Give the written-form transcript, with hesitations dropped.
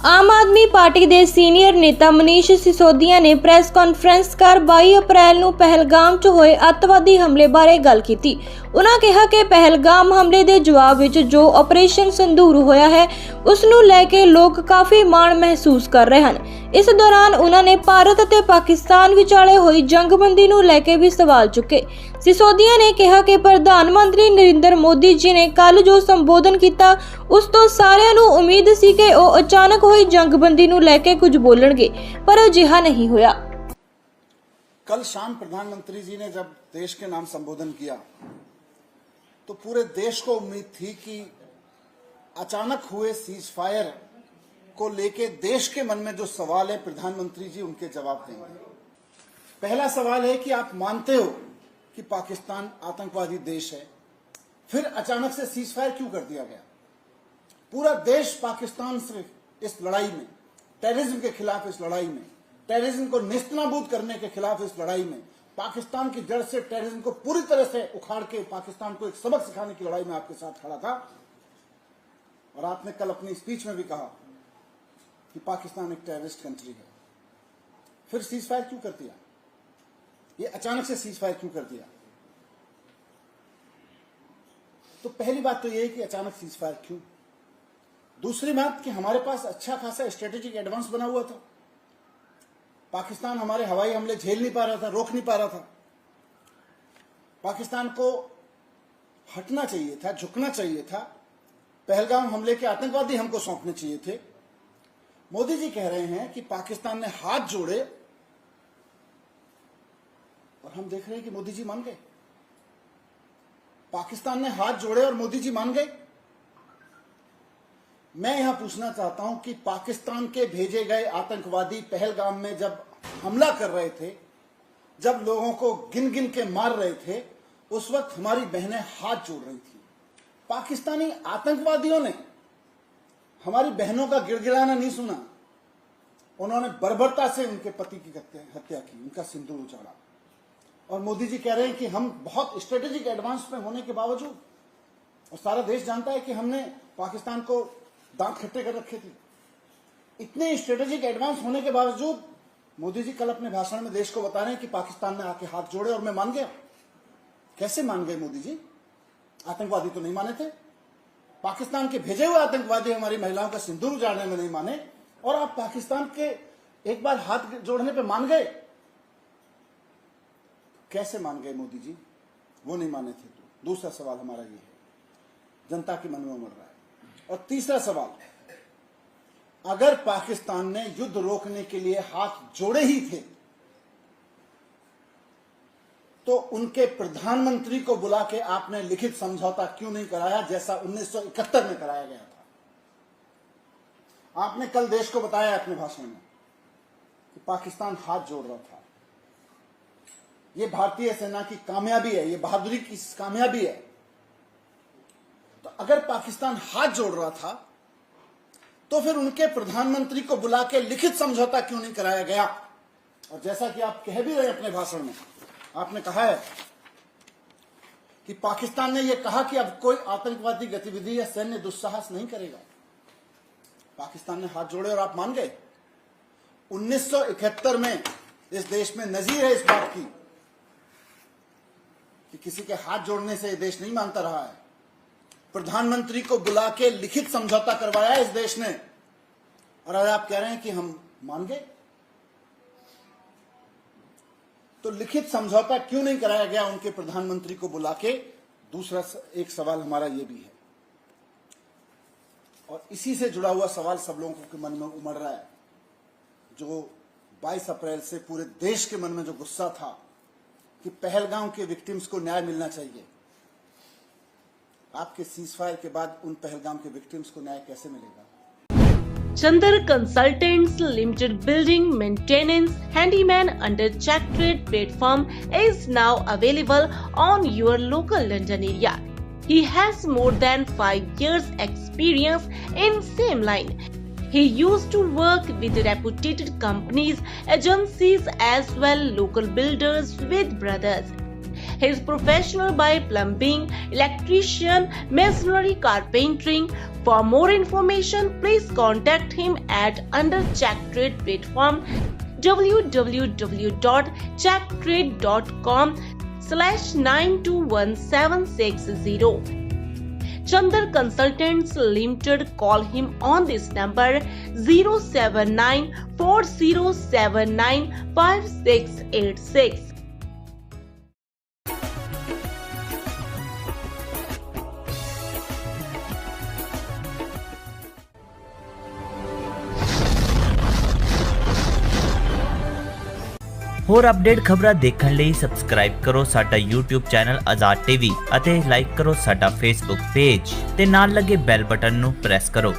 Aam Aadmi party ਦੇ senior ਨੇਤਾ ਮਨੀਸ਼ ਸਿਸੋਦੀਆ ਨੇ ਪ੍ਰੈਸ ਕਾਨਫਰੰਸ ਕਰ 22 ਅਪ੍ਰੈਲ ਨੂੰ ਪਹਿਲਗਾਮ 'ਚ ਹੋਏ ਅੱਤਵਾਦੀ ਹਮਲੇ ਬਾਰੇ ਗੱਲ ਕੀਤੀ। ਉਨ੍ਹਾਂ ਕਿਹਾ ਕਿ ਪਹਿਲਗਾਮ ਹਮਲੇ ਦੇ ਜਵਾਬ ਵਿੱਚ ਜੋ ਆਪਰੇਸ਼ਨ ਸੰਦੂਰ ਹੋਇਆ ਹੈ ਉਸ ਨੂੰ ਲੈ ਕੇ ਲੋਕ ਕਾਫੀ ਮਾਣ ਮਹਿਸੂਸ ਕਰ ਰਹੇ ਹਨ। ਇਸ ਦੌਰਾਨ ਉਨ੍ਹਾਂ ਨੇ ਭਾਰਤ ਅਤੇ ਪਾਕਿਸਤਾਨ ਵਿਚਾਲੇ ਹੋਈ ਜੰਗਬੰਦੀ ਨੂੰ ਲੈ ਕੇ ਵੀ ਸਵਾਲ ਚੁੱਕੇ। ਸਿਸੋਦੀਆ ਨੇ ਕਿਹਾ ਕਿ ਪ੍ਰਧਾਨ ਮੰਤਰੀ ਨਰਿੰਦਰ ਮੋਦੀ ਜੀ ਨੇ ਕੱਲ ਜੋ ਸੰਬੋਧਨ ਕੀਤਾ ਉਸ ਤੋਂ ਸਾਰਿਆਂ ਨੂੰ ਉਮੀਦ ਸੀ ਕਿ ਉਹ ਅਚਾਨਕ ਹੋਈ जंगबंदी ਨੂੰ ਲੈ ਕੇ ਕੁਝ ਬੋਲਣਗੇ, ਪਰ ਅਜਿਹਾ नहीं होया। कल शाम प्रधानमंत्री जी ने जब देश के नाम संबोधन किया तो पूरे देश को उम्मीद थी कि अचानक हुए सीज फायर को लेके देश के मन में जो सवाल है प्रधानमंत्री जी उनके जवाब देंगे। पहला सवाल है कि आप मानते हो कि पाकिस्तान आतंकवादी देश है, फिर अचानक से सीज फायर क्यों कर दिया गया? पूरा देश पाकिस्तान से इस लड़ाई में, टेररिज्म के खिलाफ इस लड़ाई में, टेररिज्म को नेस्तनाबूद करने के खिलाफ इस लड़ाई में, पाकिस्तान की जड़ से टेररिज्म को पूरी तरह से उखाड़ के पाकिस्तान को एक सबक सिखाने की लड़ाई में आपके साथ खड़ा था। और आपने कल अपनी स्पीच में भी कहा कि पाकिस्तान एक टेररिस्ट कंट्री है। फिर सीज फायर क्यों कर दिया? ये अचानक से सीज फायर क्यों कर दिया? तो पहली बात तो यह है कि अचानक सीज फायर क्यों। दूसरी बात कि हमारे पास अच्छा खासा स्ट्रेटेजिक एडवांस बना हुआ था। पाकिस्तान हमारे हवाई हमले झेल नहीं पा रहा था, रोक नहीं पा रहा था। पाकिस्तान को हटना चाहिए था, झुकना चाहिए था। पहलगाम हमले के आतंकवादी हमको सौंपने चाहिए थे। मोदी जी कह रहे हैं कि पाकिस्तान ने हाथ जोड़े और हम देख रहे हैं कि मोदी जी मान गए। पाकिस्तान ने हाथ जोड़े और मोदी जी मान गए। मैं यहां पूछना चाहता हूं कि पाकिस्तान के भेजे गए आतंकवादी पहलगाम में जब हमला कर रहे थे, जब लोगों को गिन गिन के मार रहे थे, उस वक्त हमारी बहनें हाथ जोड़ रही थी। पाकिस्तानी आतंकवादियों ने हमारी बहनों का गिड़गिड़ाना नहीं सुना। उन्होंने बर्बरता से उनके पति की हत्या की, उनका सिंदूर उजाड़ा। और मोदी जी कह रहे हैं कि हम बहुत स्ट्रेटेजिक एडवांस में होने के बावजूद, और सारा देश जानता है कि हमने पाकिस्तान को दांत खट्टे कर रखे थे, इतने स्ट्रेटेजिक एडवांस होने के बावजूद मोदी जी कल अपने भाषण में देश को बता रहे हैं कि पाकिस्तान ने आके हाथ जोड़े और मैं मान गया। कैसे मान गए मोदी जी? आतंकवादी तो नहीं माने थे। पाकिस्तान के भेजे हुए आतंकवादी हमारी महिलाओं का सिंदूर उजाड़ने में नहीं माने, और आप पाकिस्तान के एक बार हाथ जोड़ने पे मान गए। कैसे मान गए मोदी जी? वो नहीं माने थे तो। दूसरा सवाल हमारा ये है, जनता के मन में उमड़ रहा है। और तीसरा सवाल, अगर पाकिस्तान ने युद्ध रोकने के लिए हाथ जोड़े ही थे तो उनके प्रधानमंत्री को बुला के आपने लिखित समझौता क्यों नहीं कराया जैसा 1971 में कराया गया था? आपने कल देश को बताया अपने भाषण में कि पाकिस्तान हाथ जोड़ रहा था। ये भारतीय सेना की कामयाबी है, ये बहादुरी की कामयाबी है। तो अगर पाकिस्तान हाथ जोड़ रहा था तो फिर उनके प्रधानमंत्री को बुला के लिखित समझौता क्यों नहीं कराया गया? और जैसा कि आप कह भी रहे अपने भाषण में, आपने कहा है कि पाकिस्तान ने यह कहा कि अब कोई आतंकवादी गतिविधि या सैन्य दुस्साहस नहीं करेगा। पाकिस्तान ने हाथ जोड़े और आप मान गए। 1971 में इस देश में नजीर है इस बात की कि किसी के हाथ जोड़ने से यह देश नहीं मानता रहा है। प्रधानमंत्री को बुला के लिखित समझौता करवाया इस देश ने, और आज आप कह रहे हैं कि हम मान गए। तो लिखित समझौता क्यों नहीं कराया गया उनके प्रधानमंत्री को बुला के? दूसरा एक सवाल हमारा यह भी है, और इसी से जुड़ा हुआ सवाल सब लोगों के मन में उमड़ रहा है। जो 22 अप्रैल से पूरे देश के मन में जो गुस्सा था कि पहलगाम के विक्टिम्स को न्याय मिलना चाहिए, आपके सीज फायर के बाद उन पहलगाम के विक्टिम्स को न्याय कैसे मिलेगा? Chandar Consultants Limited Building Maintenance Handyman under Check Trade platform is now available on your local London area. He has more than 5 years experience in same line. He used to work with reputed companies, agencies as well local builders with brothers. He is professional by plumbing, electrician, masonry, carpentering. For more information, please contact him at under Check Trade platform www.checktrade.com/921760. Chandar Consultants Limited. Call him on this number 07940795686. ਹੋਰ update ਖਬਰਾਂ ਦੇਖਣ ਲਈ subscribe ਕਰੋ ਸਾਡਾ YouTube channel ਆਜ਼ਾਦ TV ਅਤੇ like ਕਰੋ ਸਾਡਾ Facebook page ਤੇ ਨਾਲ ਲੱਗੇ ਬੈਲ ਬਟਨ ਨੂੰ ਪ੍ਰੈਸ ਕਰੋ।